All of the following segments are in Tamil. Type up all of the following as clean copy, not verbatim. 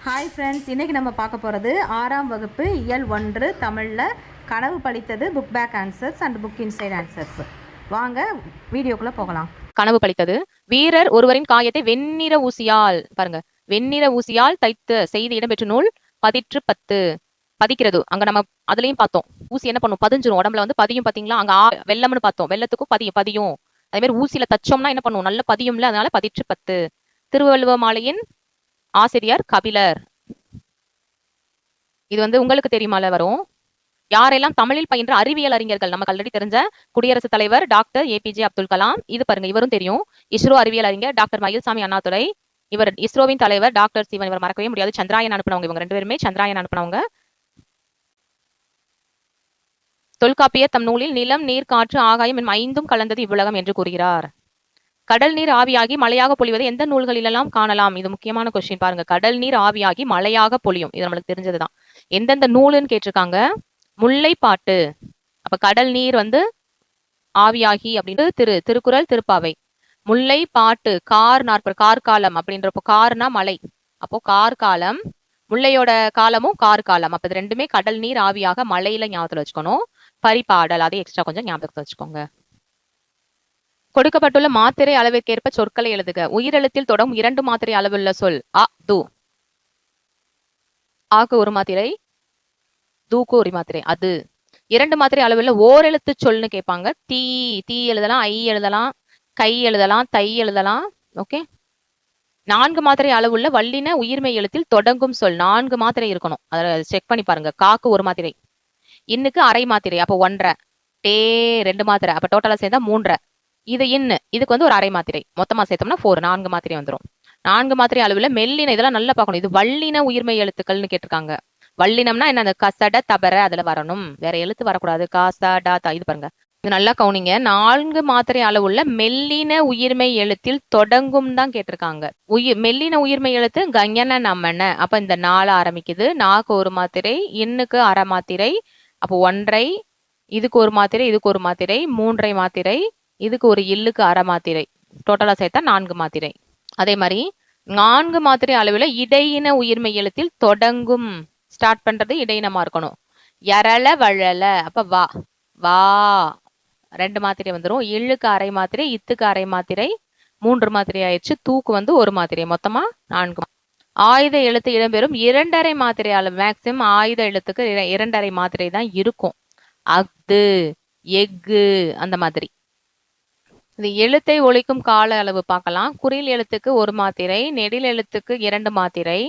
ஹாய் ஃப்ரெண்ட்ஸ், இன்றைக்கி நம்ம பார்க்க போகிறது 6ஆம் வகுப்பு இயல் 1 தமிழில் கனவு பழித்தது book back answers and book inside answers. வாங்க வீடியோக்குள்ளே போகலாம். கனவு பழித்தது. வீரர் ஒருவரின் காயத்தை வெண்ணிற ஊசியால், பாருங்க, வெண்ணிற ஊசியால் தைத்து செய்தி இடம்பெற்ற நூல் பதிற்று 10. பதிக்கிறது அங்க நம்ம அதுலயும் பார்த்தோம். ஊசி என்ன பண்ணும், பதிஞ்சிரும் உடம்புல வந்து பதியும். பாத்தீங்களா, அங்க வெள்ளம்னு பார்த்தோம், வெள்ளத்துக்கும் பதியும். அதே மாதிரி ஊசியில தச்சோம்னா என்ன பண்ணும், நல்ல பதியும்ல, அதனால பதிற்று 10. திருவள்ளுவ மாலையின் ஆசிரியர் கபிலர். இது வந்து உங்களுக்கு தெரியுமால வரும். யாரெல்லாம் தமிழில் பயின்ற அறிவியல் அறிஞர்கள், நமக்கு ஆல்ரெடி தெரிஞ்ச குடியரசுத் தலைவர் டாக்டர் APJ அப்துல் கலாம். இது பாருங்க, இவரும் தெரியும். இஸ்ரோ அறிவியல் அறிஞர் டாக்டர் மயில்சாமி அண்ணாதுரை. இவர் இஸ்ரோவின் தலைவர் டாக்டர் சிவன். இவர் மறக்கவே முடியாது. சந்திராயன் அனுப்பினவங்க, இவங்க 2 பேருமே சந்திராயன் அனுப்பினவங்க. தொல்காப்பியர் தம் நூலில் நிலம், நீர், காற்று, ஆகாயம் என்னும் 5ம் கலந்தது இவ்வுலகம் என்று கூறுகிறார். கடல் நீர் ஆவியாகி மழையாக பொழிவதை எந்த நூல்களிலெல்லாம் காணலாம்? இது முக்கியமான கொஸ்டின் பாருங்க. கடல் நீர் ஆவியாகி மழையாக பொழியும், இது நம்மளுக்கு தெரிஞ்சதுதான். எந்தெந்த நூலுன்னு கேட்டிருக்காங்க. முல்லைப்பாட்டு. அப்ப கடல் நீர் வந்து ஆவியாகி அப்படின்னு திருக்குறள், திருப்பாவை. முல்லை பாட்டு, கார்காலம் அப்படின்றப்போ, கார்னா மலை, அப்போ கார்காலம். முல்லையோட காலமும் கார்காலம். அப்ப இது ரெண்டுமே கடல் நீர் ஆவியாக மலையில ஞாபகத்துல வச்சுக்கணும். பரிபாடல், அதை எக்ஸ்ட்ரா கொஞ்சம் ஞாபகத்துல வச்சுக்கோங்க. கொடுக்கப்பட்டுள்ள மாத்திரை அளவிற்கேற்ப சொற்களை எழுதுக. உயிரெழுத்தில் தொடங்கும் 2 மாத்திரை அளவுள்ள சொல். அ, து. ஆக்கு ஒரு மாத்திரை, தூக்கு ஒரு மாத்திரை. அது 2 மாத்திரை அளவுள்ள ஓரெழுத்து சொல்னு கேட்பாங்க. தீ எழுதலாம், ஐ எழுதலாம், கை எழுதலாம், தை எழுதலாம். ஓகே. 4 மாத்திரை அளவுள்ள வல்லின உயிர்மை எழுத்தில் தொடங்கும் சொல். 4 மாத்திரை இருக்கணும், அதை செக் பண்ணி பாருங்க. காக்கு ஒரு மாத்திரை, இன்னுக்கு அரை மாத்திரை, அப்போ 1.5. டே 2 மாத்திரை, அப்ப டோட்டலா சேர்ந்தா 3.5. இது இன்னு, இதுக்கு வந்து ஒரு அரை மாத்திரை, மொத்தமா சேர்த்தோம்னா 4. 4 மாத்திரை வந்துடும். 4 மாத்திரை அளவுல மெல்லின, இதெல்லாம் நல்லா பார்க்கணும். இது வல்லின உயிர்மை எழுத்துக்கள்னு கேட்டிருக்காங்க. வல்லினம்னா என்ன, அந்த கசட தபர அதுல வரணும், வேற எழுத்து வரக்கூடாது. காசடா தா, இது பாருங்க, இது நல்லா கவுனிங்க. 4 மாத்திரை அளவுள்ள மெல்லின உயிர்மை எழுத்தில் தொடங்கும் தான் கேட்டிருக்காங்க. மெல்லின உயிர்மை எழுத்து கஞன நமன. அப்ப இந்த 4 ஆரம்பிக்குது. நாக்கு ஒரு மாத்திரை, இன்னுக்கு அரை மாத்திரை, அப்போ 1.5. இதுக்கு ஒரு மாத்திரை, இதுக்கு ஒரு மாத்திரை, 3.5 மாத்திரை, இதுக்கு ஒரு இல்லுக்கு அரை மாத்திரை, டோட்டலா சேர்த்தா 4 மாத்திரை. அதே மாதிரி 4 மாத்திரை அளவுல இடையின உயிர்மை எழுத்தில் தொடங்கும், ஸ்டார்ட் பண்றது இடையினமா இருக்கணும். எரள வழல, அப்ப வா, வா 2 மாத்திரை வந்துடும். இல்லுக்கு அரை மாத்திரை, இத்துக்கு அரை மாத்திரை, 3 மாத்திரை ஆயிடுச்சு. தூக்கு வந்து ஒரு மாத்திரை, மொத்தமா 4. ஆயுத எழுத்து இடம்பெறும் 2.5 மாத்திரை அளவு. மேக்சிமம் ஆயுத எழுத்துக்கு 2.5 மாத்திரை தான் இருக்கும். அஃது, எஃகு, அந்த மாதிரி. இது எழுத்தை ஒழிக்கும் கால அளவு பார்க்கலாம். குறில் எழுத்துக்கு 1 மாத்திரை, நெடில் எழுத்துக்கு 2 மாத்திரை,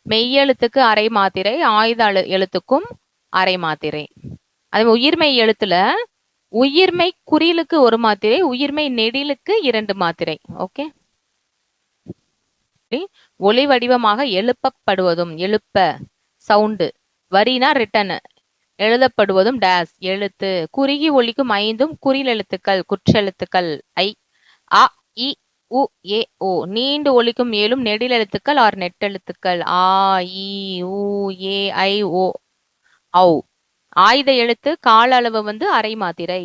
மெய்யெழுத்துக்கு அரை மாத்திரை, ஆயுத எழுத்துக்கும் அரை மாத்திரை. அதே உயிர்மை எழுத்துல உயிர்மை குறிலுக்கு 1 மாத்திரை, உயிர்மை நெடிலுக்கு 2 மாத்திரை. ஓகே. ஒளி வடிவமாக எழுப்பப்படுவதும், எழுப்ப சவுண்டு, வரினா ரிட்டன், எழுதப்படுவதும் டேஸ் எழுத்து. குறுகி ஒலிக்கும் 5ம் குறில் எழுத்துக்கள், குற்றெழுத்துக்கள். ஐ, அ, இ, உ, ஏ, ஓ. நீண்டு ஒலிக்கும் 7ம் நெடில் எழுத்துக்கள் ஆர் நெட்டெழுத்துக்கள். ஆ, இ, உ, ஏ, ஐ, ஓ, ஔ. ஆயுத எழுத்து கால அளவு வந்து அரை மாத்திரை.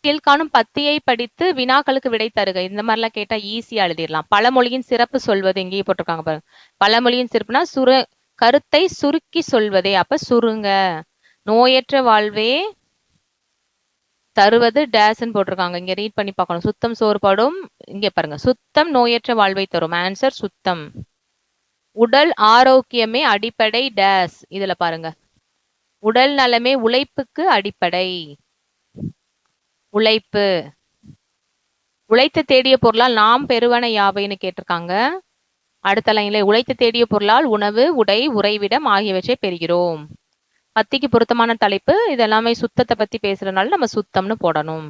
கீழ்காணும் பத்தியை படித்து வினாக்களுக்கு விடை தருக. இந்த மாதிரிலாம் கேட்டா ஈஸியா எழுதிடலாம். பழமொழியின் சிறப்பு சொல்வது எங்கேயே போட்டிருக்காங்க பாருங்க. பழமொழியின் சிறப்புனா கருத்தை சுருக்கி சொல்வதே, அப்ப சுருங்க. நோயற்ற வாழ்வே தருவது டேஸ்ன்னு போட்டிருக்காங்க. இங்க ரீட் பண்ணி பார்க்கணும். சுத்தம் சோறுபடும், இங்க பாருங்க, சுத்தம் நோயற்ற வாழ்வை தரும். ஆன்சர் சுத்தம். உடல் ஆரோக்கியமே அடிப்படை டேஸ், இதுல பாருங்க, உடல் நலமே உழைப்புக்கு அடிப்படை. உழைப்பு. உழைத்து தேடிய பொருளால் நாம் பெறுவன யாவைன்னு கேட்டிருக்காங்க. அடுத்த லைன்ல உழைத்து தேடிய பொருளால் உணவு, உடை, உறைவிடம் ஆகியவற்றை பெறுகிறோம். பத்திக்கு பொருத்தமான தலைப்பு. இது எல்லாமே சுத்தத்தை பத்தி பேசுறதுனால நம்ம சுத்தம்னு போடணும்.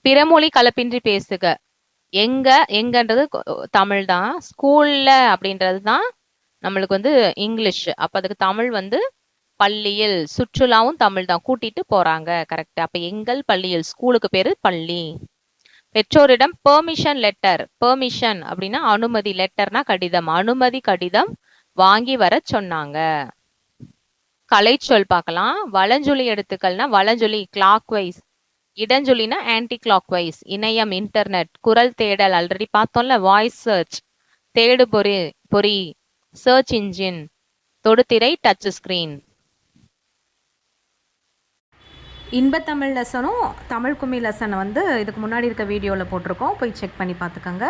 பிறமொழி கலப்பின்றி பேசுக. எங்கன்றது தமிழ் தான். ஸ்கூல்ல அப்படின்றது தான் நம்மளுக்கு வந்து இங்கிலீஷ். அப்ப அதுக்கு தமிழ் வந்து பள்ளியில். சுற்றுலாவும் தமிழ் தான், கூட்டிட்டு போறாங்க. கரெக்ட். அப்ப எங்கள் பள்ளியில், ஸ்கூலுக்கு பேரு பள்ளி. பெற்றோரிடம் பெர்மிஷன் லெட்டர். பெர்மிஷன் அப்படின்னா அனுமதி, லெட்டர்னா கடிதம், அனுமதி கடிதம் வாங்கி வர சொன்னாங்க. கலைச்சொல் பார்க்கலாம். வலஞ்சொலி எழுத்துக்கள்னா வலஞ்சொலி கிளாக் வைஸ், இடஞ்சொலினா ஆன்டி கிளாக் வைஸ். இணையம், இன்டர்நெட். குரல் தேடல் ஆல்ரெடி பார்த்தோம்ல, வாய்ஸ் சர்ச். தேடுபொறி பொறி, சர்ச் இன்ஜின், தொடுதிரை, டச் ஸ்கிரீன். இன்பத்தமிழ் லெசனும் தமிழ் கும்மி லெசன் வந்து இதுக்கு முன்னாடி இருக்க வீடியோவில் போட்டிருக்கோம், போய் செக் பண்ணி பார்த்துக்கோங்க.